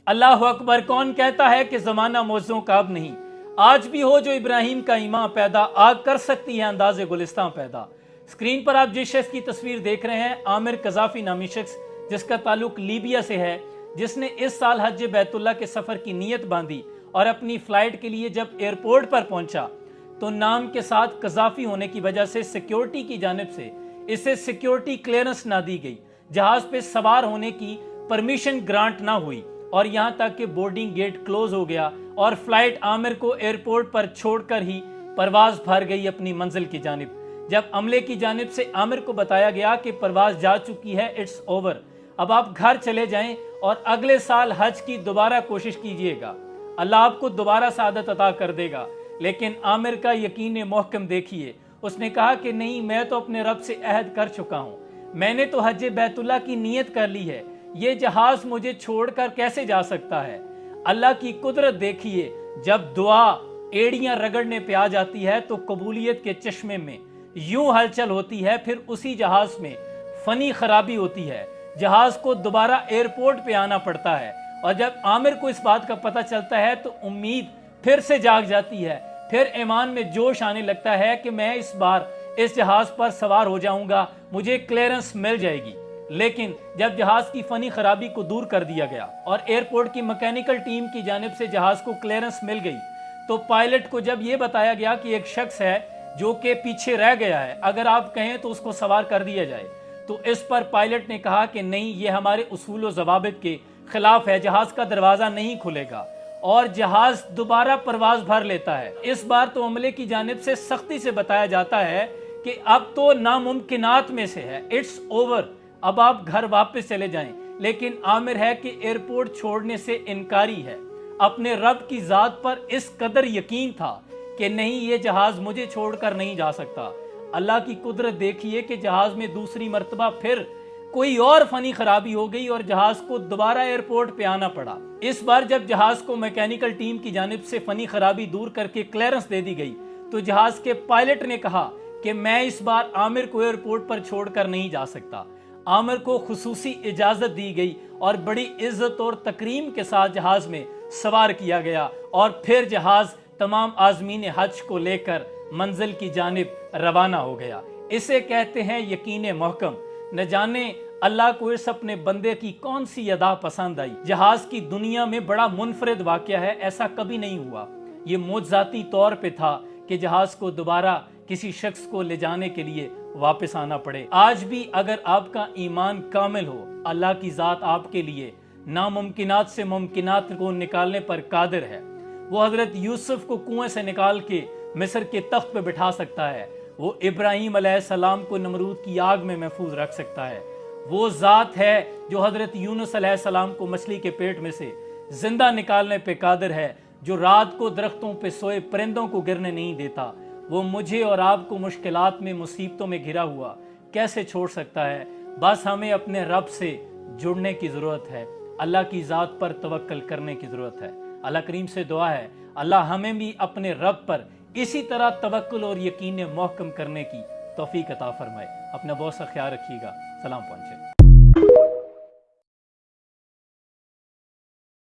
अल्लाह अकबर। कौन कहता है कि ज़माना मौज़ों का अब नहीं, आज भी हो जो इब्राहिम का ईमान पैदा, आग कर सकती है अंदाज़े गुलिस्तां पैदा। स्क्रीन पर आप जिस शख्स की तस्वीर देख रहे हैं, आमिर कज़ाफ़ी नामी शख्स, जिसका ताल्लुक लीबिया से है, जिसने इस साल हज बैतुल्लाह के सफ़र की नीयत बांधी और अपनी फ़्लाइट के लिए जब एयरपोर्ट पर पहुंचा तो नाम के साथ कज़ाफ़ी होने की वजह से सिक्योरिटी की जानिब से इसे सिक्योरिटी क्लियरेंस ना दी गई, जहाज़ पे सवार होने की परमिशन ग्रांट ना हुई और यहाँ तक कि बोर्डिंग गेट क्लोज हो गया और फ्लाइट आमिर को एयरपोर्ट पर छोड़कर ही परवाज भर गई अपनी मंजिल की जानिब। जब अमले की जानिब से आमिर को बताया गया कि परवाज जा चुकी है, इट्स ओवर, अब आप घर चले जाएं और अगले साल हज की दोबारा कोशिश कीजिएगा, अल्लाह आपको दोबारा सादत अता कर देगा। लेकिन आमिर का यकीन मोहकम देखिए, उसने कहा कि नहीं, मैं तो अपने रब से अहद कर चुका हूँ, मैंने तो हज बैतुल्लाह की नीयत कर ली है, ये जहाज मुझे छोड़कर कैसे जा सकता है। अल्लाह की कुदरत देखिए, जब दुआ एड़ियां रगड़ने पे आ जाती है तो कबूलियत के चश्मे में यूं हलचल होती है, फिर उसी जहाज में फनी खराबी होती है, जहाज को दोबारा एयरपोर्ट पे आना पड़ता है। और जब आमिर को इस बात का पता चलता है तो उम्मीद फिर से जाग जाती है, फिर ईमान में जोश आने लगता है कि मैं इस बार इस जहाज पर सवार हो जाऊंगा, मुझे क्लियरेंस मिल जाएगी। लेकिन जब जहाज की फनी खराबी को दूर कर दिया गया और एयरपोर्ट की मैकेनिकल टीम की जानिब से जहाज को क्लियरेंस मिल गई, तो पायलट को जब ये बताया गया कि एक शख्स है जो कि पीछे रह गया है, अगर आप कहें तो उसको सवार कर दिया जाए, तो इस पर पायलट ने कहा कि नहीं, ये हमारे उसूल व ज़वाबित के खिलाफ है, जहाज का दरवाज़ा नहीं खुलेगा और जहाज दोबारा परवाज भर लेता है। इस बार तो अमले की जानिब से सख्ती से बताया जाता है कि अब तो नामुमकिनात में से है, इट्स ओवर, अब आप घर वापस चले जाएं। लेकिन आमिर है कि एयरपोर्ट छोड़ने से इनकारी है, अपने रब की ज़ात पर इस कदर यकीन था कि नहीं, ये जहाज मुझे छोड़कर नहीं जा सकता। अल्लाह की कुदरत देखिए कि जहाज में दूसरी मर्तबा फिर कोई और फनी खराबी हो गई और जहाज को दोबारा एयरपोर्ट पे आना पड़ा। इस बार जब जहाज को मैकेनिकल टीम की जानिब से फनी खराबी दूर करके क्लियरेंस दे दी गई तो जहाज के पायलट ने कहा कि मैं इस बार आमिर को एयरपोर्ट पर छोड़कर नहीं जा सकता। आमिर को खुसूसी इजाजत दी गई और बड़ी इज्जत और तकरीम के साथ जहाज में सवार किया गया और फिर जहाज तमाम आज़मीन हज को लेकर मंजिल की जानिब रवाना हो गया। इसे कहते हैं यकीन मोहकम। न जाने अल्लाह को इस अपने बंदे की कौन सी अदा पसंद आई। जहाज की दुनिया में बड़ा मुनफरिद वाक़या है, ऐसा कभी नहीं हुआ। ये मोज़ाती तौर पे था कि जहाज को दोबारा किसी शख्स को ले जाने के लिए वापस आना पड़े। आज भी अगर आपका ईमान कामिल हो, अल्लाह की ज़ात आपके लिए नामुमकिनात से मुमकिनात को निकालने पर कादिर है। वो हज़रत यूसुफ को कुएं से निकाल के मिस्र के तख्त पे बिठा सकता है, वो इब्राहीम अलैहिस्सलाम को नमरूद की आग में महफूज रख सकता है। वो ज़ात है जो हज़रत यूनुस अलैहिस्सलाम को मछली के पेट में से जिंदा निकालने पे कादिर है, जो रात को दरख्तों पे सोए परिंदों को गिरने नहीं देता। वो मुझे और आपको मुश्किलात में, मुसीबतों में घिरा हुआ कैसे छोड़ सकता है। बस हमें अपने रब से जुड़ने की ज़रूरत है, अल्लाह की ज़ात पर तवक्कल करने की ज़रूरत है। अल्लाह करीम से दुआ है अल्लाह हमें भी अपने रब पर इसी तरह तवक्कुल और यकीन मोहकम करने की तौफीक अता फरमाए। अपना बहुत सा ख्याल रखिएगा। सलाम पहुँचे।